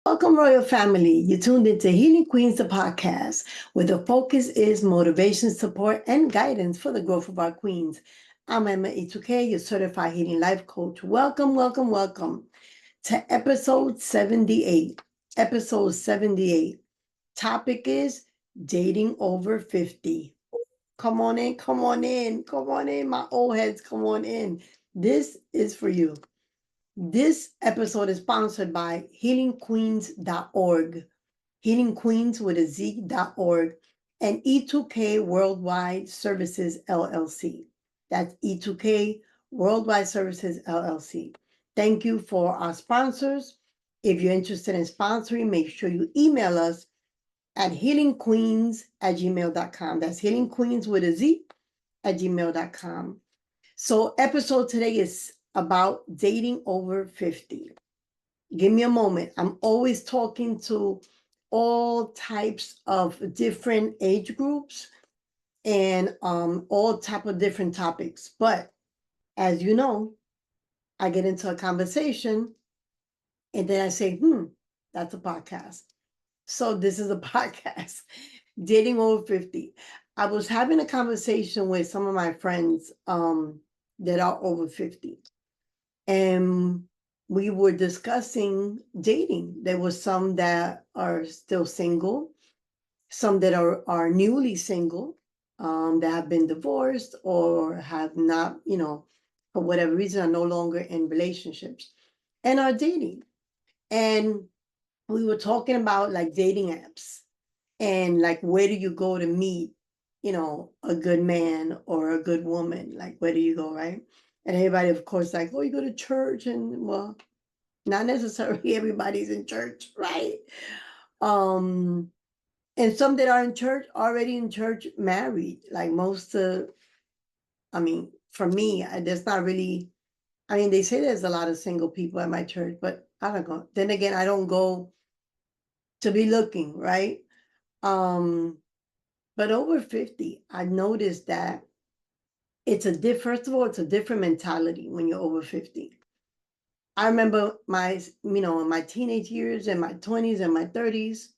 Welcome, Royal Family. You tuned into Healing Queens, the podcast, where the focus is motivation, support, and guidance for the growth of our queens. I'm Emma E2K, your certified healing life coach. Welcome to episode 78. Episode 78. Topic is dating over 50. Come on in, my old heads, come on in. This is for you. This episode is sponsored by healingqueens.org, Healing Queens with a Z.org, and E2K Worldwide Services LLC. That's E2K Worldwide Services LLC. Thank you for our sponsors. If you're interested in sponsoring, make sure you email us at healingqueens@gmail.com. That's healingqueens with a Z at gmail.com. So episode today is about dating over 50. Give me a moment. I'm always talking to all types of different age groups and all type of different topics. But as you know, I get into a conversation and then I say, that's a podcast. So this is a podcast, dating over 50. I was having a conversation with some of my friends that are over 50. And we were discussing dating. There were some that are still single, some that are newly single, that have been divorced or have not, for whatever reason, are no longer in relationships and are dating. And we were talking about like dating apps and like where do you go to meet, a good man or a good woman? Like where do you go, right? And everybody, of course, like, oh, you go to church, and well, not necessarily everybody's in church, right? And some that are in church, already in church, married. Like most for me, there's not really, they say there's a lot of single people at my church, but I don't go. Then again, I don't go to be looking, right? But over 50, I noticed that first of all, it's a different mentality when you're over 50. I remember in my teenage years and my 20s and my 30s,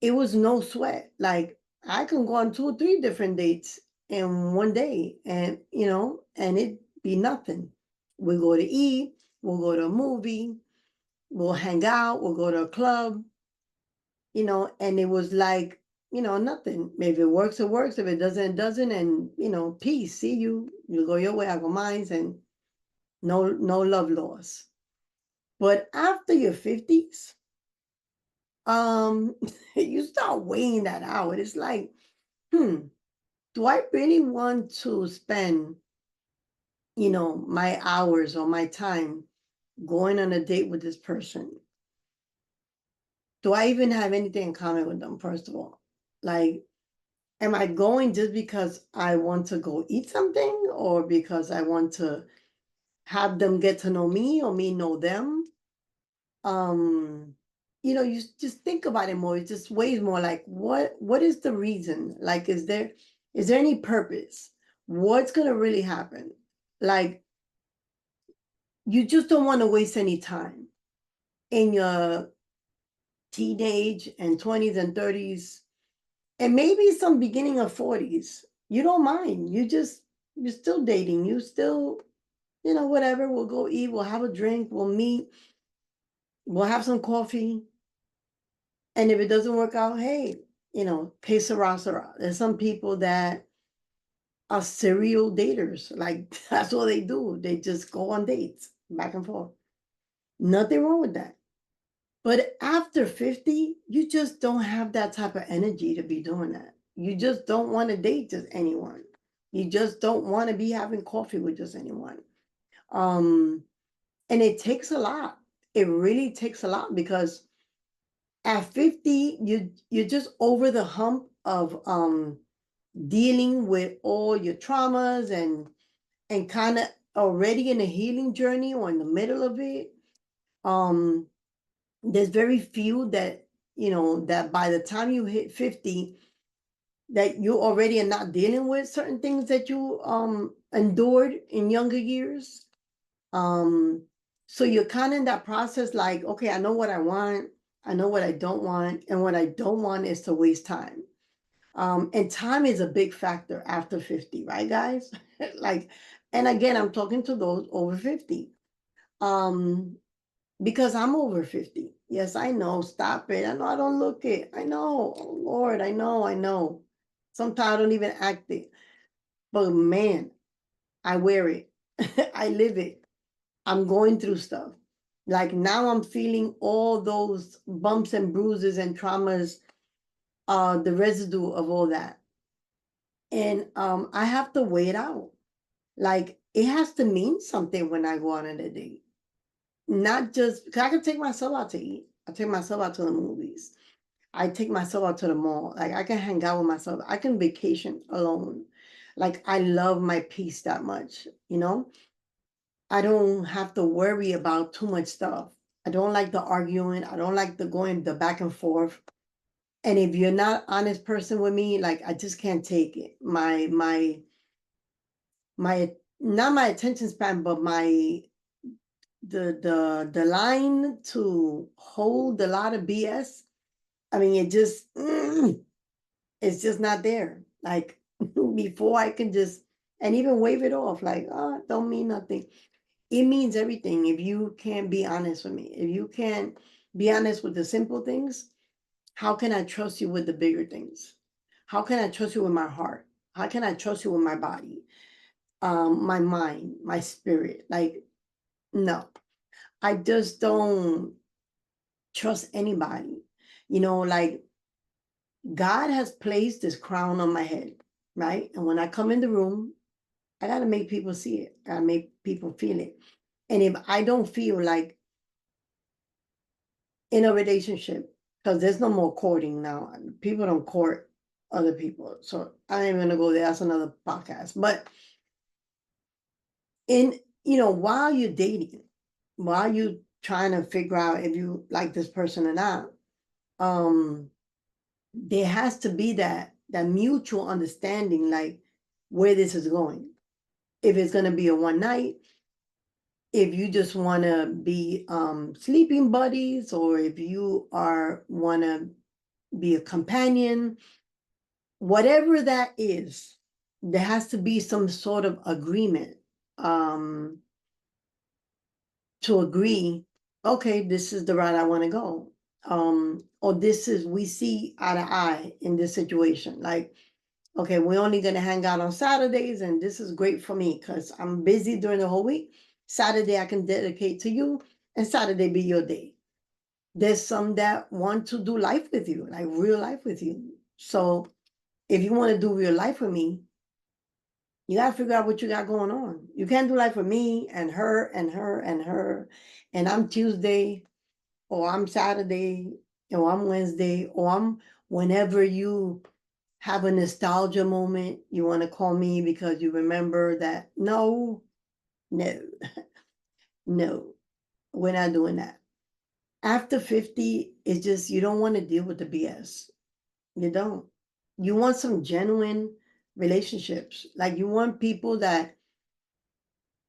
it was no sweat. Like I can go on 2 or 3 different dates in one day and, and it'd be nothing. We go to eat, we'll go to a movie, we'll hang out, we'll go to a club, and it was like, nothing. If it works, it works. If it doesn't, it doesn't. And, peace. See you. You go your way, I go mine, and no love lost. But after your 50s, you start weighing that out. It's like, do I really want to spend, my hours or my time going on a date with this person? Do I even have anything in common with them, first of all? Like, am I going just because I want to go eat something or because I want to have them get to know me or me know them? You just think about it more. It just weighs more like what is the reason? Like, is there any purpose? What's gonna really happen? Like, you just don't want to waste any time in your teenage and 20s and 30s and maybe some beginning of 40s. You don't mind. You're still dating. You still, whatever. We'll go eat. We'll have a drink. We'll meet. We'll have some coffee. And if it doesn't work out, hey, que sera, sera. There's some people that are serial daters. Like that's all they do. They just go on dates back and forth. Nothing wrong with that. But after 50, you just don't have that type of energy to be doing that. You just don't want to date just anyone. You just don't want to be having coffee with just anyone. And it takes a lot. It really takes a lot because at 50, you're just over the hump of dealing with all your traumas and kind of already in a healing journey or in the middle of it. There's very few that, that by the time you hit 50, that you already are not dealing with certain things that you endured in younger years. So you're kind of in that process like, okay, I know what I want. I know what I don't want, and what I don't want is to waste time. And time is a big factor after 50, right, guys? Like, and again, I'm talking to those over 50. Um, because I'm over 50. Yes, I know. Stop it. I know I don't look it. I know. Oh Lord, I know. Sometimes I don't even act it. But man, I wear it. I live it. I'm going through stuff. Like now I'm feeling all those bumps and bruises and traumas, the residue of all that. And I have to wait out. Like it has to mean something when I go out on a date. Not just because I can take myself out to eat. I take myself out to the movies. I take myself out to the mall. Like I can hang out with myself. I can vacation alone. Like I love my peace that much, you know? I don't have to worry about too much stuff. I don't like the arguing. I don't like the going the back and forth. And if you're not honest person with me, like I just can't take it. My not my attention span, but my the line to hold a lot of BS. I mean, it just it's just not there. Like before I can just and even wave it off, like, oh, don't mean nothing. It means everything if you can't be honest with me. If you can't be honest with the simple things, how can I trust you with the bigger things? How can I trust you with my heart? How can I trust you with my body, my mind, my spirit? Like, no, I just don't trust anybody. You know, like God has placed this crown on my head, right? And when I come in the room, I got to make people see it. I make people feel it. And if I don't feel like in a relationship, because there's no more courting now, people don't court other people. So I ain't gonna go there. That's another podcast. But in, while you're dating, while you trying to figure out if you like this person or not, there has to be that mutual understanding, like where this is going. If it's gonna be a one night, if you just want to be sleeping buddies, or if you are want to be a companion, whatever that is, there has to be some sort of agreement um, to agree, okay, this is the route I want to go. Or this is, we see eye to eye in this situation. Like, okay, we're only going to hang out on Saturdays, and this is great for me because I'm busy during the whole week. Saturday I can dedicate to you, and Saturday be your day. There's some that want to do life with you, like real life with you. So if you want to do real life with me, you got to figure out what you got going on. You can't do life with me and her and her and her. And I'm Tuesday, or I'm Saturday, or I'm Wednesday, or I'm whenever you have a nostalgia moment, you want to call me because you remember that. No, no, no, we're not doing that. After 50, it's just, you don't want to deal with the BS. You don't. You want some genuine relationships. Like you want people that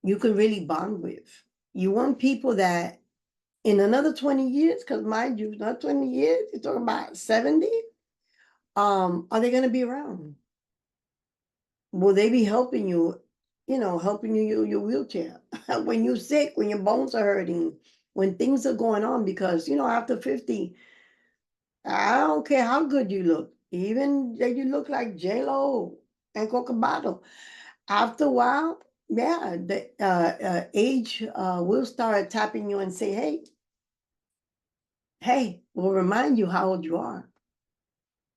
you can really bond with. You want people that in another 20 years, because mind you, not 20 years, you're talking about 70. Are they gonna be around? Will they be helping you, helping you your wheelchair? When you're sick, when your bones are hurting, when things are going on, because after 50, I don't care how good you look, even that you look like J-Lo and Cocobato. After a while, yeah, the age will start tapping you and say, hey, we'll remind you how old you are.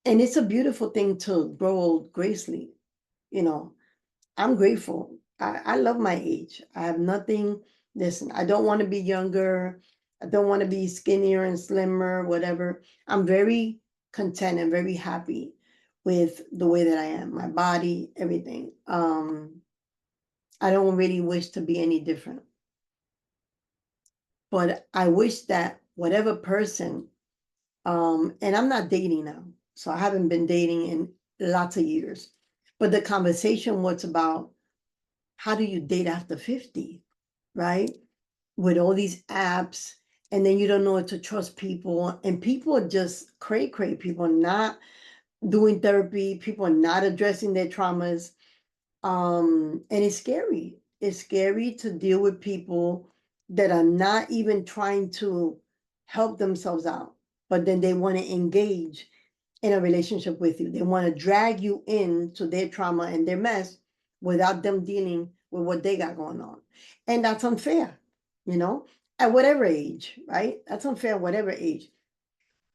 And it's a beautiful thing to grow old gracefully. You know, I'm grateful. I love my age. I have nothing. Listen, I don't want to be younger. I don't want to be skinnier and slimmer, whatever. I'm very content and very happy with the way that I am, my body, everything. I don't really wish to be any different. But I wish that whatever person, and I'm not dating now, so I haven't been dating in lots of years. But the conversation was about how do you date after 50, right? With all these apps and then you don't know to trust people, and people are just cray cray. People are not doing therapy. People are not addressing their traumas. And it's scary. It's scary to deal with people that are not even trying to help themselves out, but then they want to engage in a relationship with you. They want to drag you into their trauma and their mess without them dealing with what they got going on. And that's unfair, you know, at whatever age, right? That's unfair at whatever age.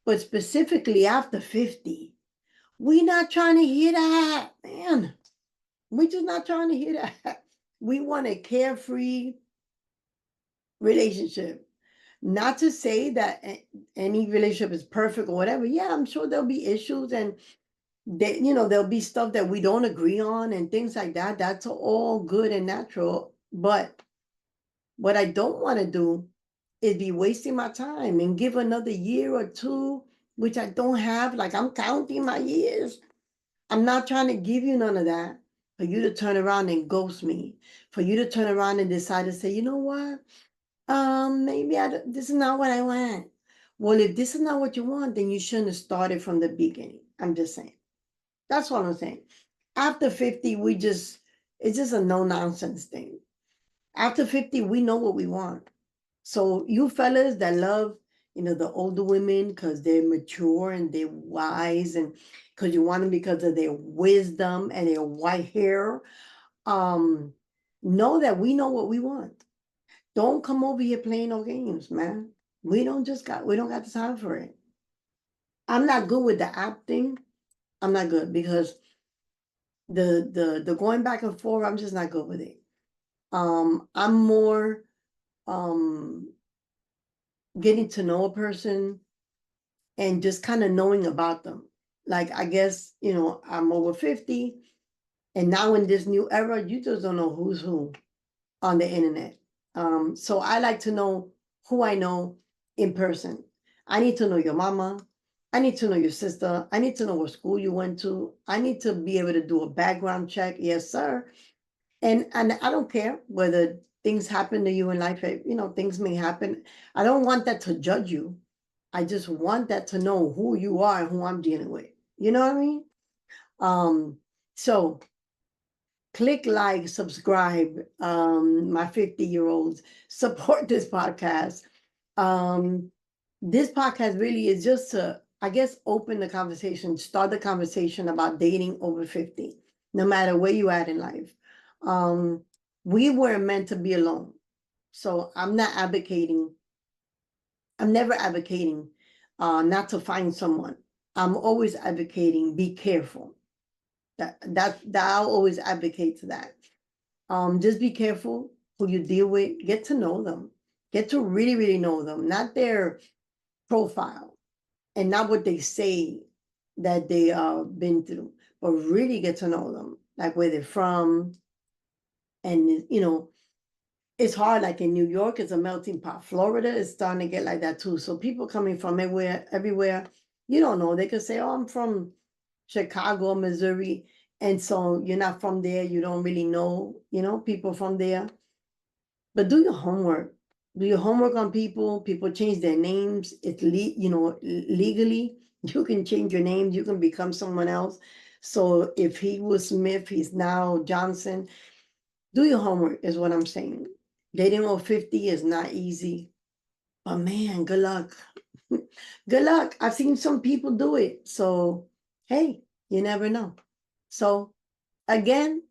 But specifically after 50, we're not trying to hear that, man. We're just not trying to hear that. We want a carefree relationship. Not to say that any relationship is perfect or whatever. Yeah, I'm sure there'll be issues, and there'll be stuff that we don't agree on and things like that. That's all good and natural. But what I don't want to do is be wasting my time and give another year or two, which I don't have. Like, I'm counting my years. I'm not trying to give you none of that for you to turn around and ghost me, for you to turn around and decide to say, you know what? Maybe this is not what I want. Well, if this is not what you want, then you shouldn't have started from the beginning. I'm just saying. That's what I'm saying. After 50, it's just a no nonsense thing. After 50, we know what we want. So you fellas that love, the older women because they're mature and they're wise, and because you want them because of their wisdom and their white hair, know that we know what we want. Don't come over here playing no games, man. We don't got the time for it. I'm not good with the app thing. I'm not good because the going back and forth, I'm just not good with it. I'm more getting to know a person and just kind of knowing about them. Like, I guess, I'm over 50, and now in this new era, you just don't know who's who on the internet. So I like to know who I know in person. I need to know your mama. I need to know your sister. I need to know what school you went to. I need to be able to do a background check. Yes, sir. And I don't care whether things happen to you in life. Things may happen. I don't want that to judge you. I just want that to know who you are and who I'm dealing with. You know what I mean? So click like, subscribe, my 50-year-olds, support this podcast. This podcast really is just to, I guess, open the conversation, start the conversation about dating over 50, no matter where you at in life. We weren't meant to be alone. So I'm never advocating not to find someone. I'm always advocating be careful. That I'll always advocate to that. Just be careful who you deal with. Get to know them. Get to really, really know them, not their profile and not what they say that they been through, but really get to know them, like where they're from. And it's hard. Like in New York, it's a melting pot. Florida is starting to get like that too. So people coming from everywhere, you don't know. They could say, "Oh, I'm from Chicago, Missouri," and so you're not from there. You don't really know, people from there. But do your homework. Do your homework on people. People change their names. It's legally you can change your name. You can become someone else. So if he was Smith, he's now Johnson. Do your homework is what I'm saying. Dating over 50 is not easy, but man, good luck. Good luck. I've seen some people do it. So, hey, you never know. So, again,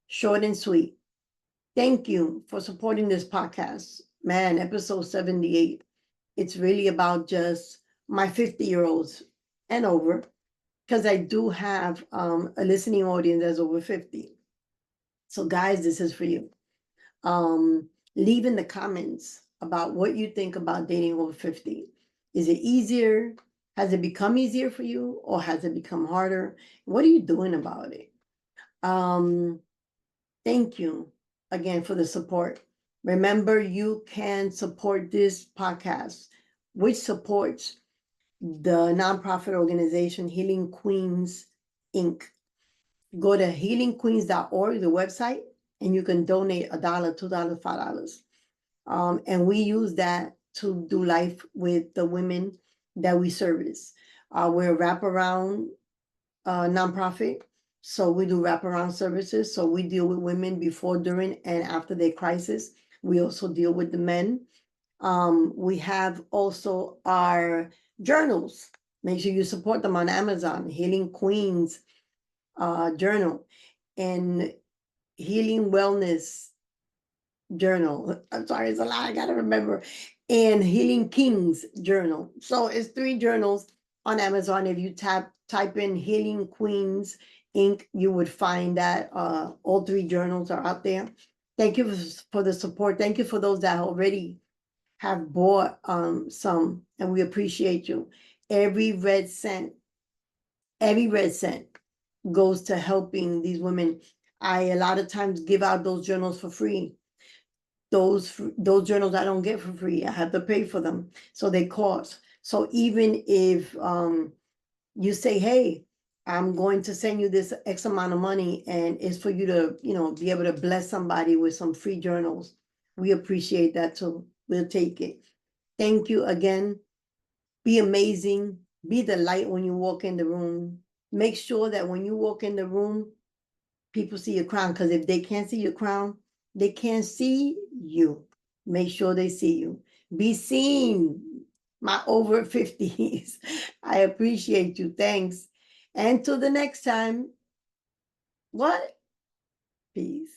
short and sweet. Thank you for supporting this podcast. Man, episode 78. It's really about just my 50-year-olds and over, because I do have a listening audience that's over 50. So, guys, this is for you. Leave in the comments about what you think about dating over 50. Is it easier? Has it become easier for you, or has it become harder? What are you doing about it? Thank you again for the support. Remember, you can support this podcast, which supports the nonprofit organization Healing Queenz Inc. Go to healingqueens.org, the website, and you can donate $1, $2, $5. And we use that to do life with the women that we service. We're a wraparound nonprofit. So we do wraparound services. So we deal with women before, during, and after their crisis. We also deal with the men. We have also our journals. Make sure you support them on Amazon. Healing Queenz journal and Healing Wellness journal. I'm sorry, it's a lot. I gotta remember. And Healing Kings journal. So it's 3 journals on Amazon. If you type in Healing Queenz Inc., you would find that all 3 journals are out there. Thank you for the support. Thank you for those that already have bought some, and we appreciate you. Every red cent goes to helping these women. I a lot of times give out those journals for free. Those journals I don't get for free. I have to pay for them, so they cost. So even if you say, hey, I'm going to send you this X amount of money, and it's for you to, be able to bless somebody with some free journals, we appreciate that too. We'll take it. Thank you again. Be amazing. Be the light when you walk in the room. Make sure that when you walk in the room, people see your crown, because if they can't see your crown, they can't see you. Make sure they see you. Be seen, my over 50s. I appreciate you. Thanks. And till the next time, what? Peace.